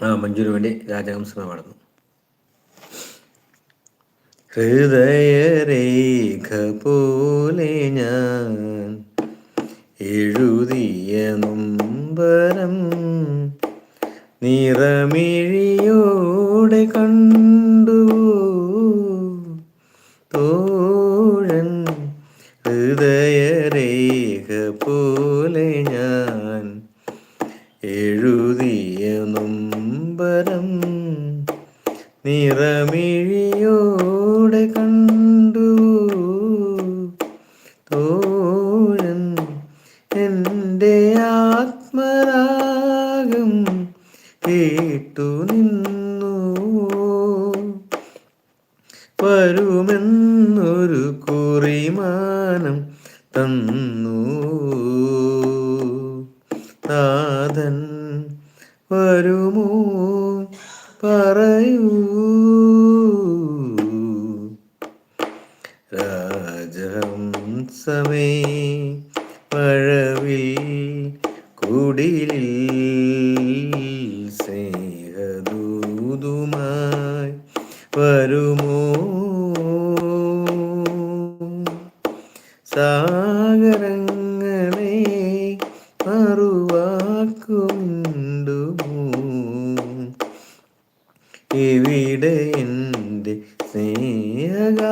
മഞ്ജുവിന് വേണ്ടി രാജഹംസ പാടുന്നു. ഹൃദയരേഖ പോലെ ഞാൻ എഴുതിയ നൊമ്പരം നിറമിഴിയോടെ കണ്ടു തോഴൻ. ഹൃദയരേഖ പോലെ ഞാൻ എഴുതിയ നൊമ്പരം നിറമിഴിയോടെ കണ്ടു തോഴൻ. എൻ്റെ ആത്മരാഗം കേട്ടു നിന്നു വരുമെന്നൊരു കുറിമാനം തന്നു. നാഥൻ വരുമോ പറയൂ. രാജഹംസമേ മഴവിൽ കുടിലിൽ സ്നേഹദൂതുമായി വരുമോ. സാഗരങ്ങളെ മറുവാക്കുമിണ്ടുമോ. ഇവിടെ എൻ്റെ സ്നേഹഗായകൻ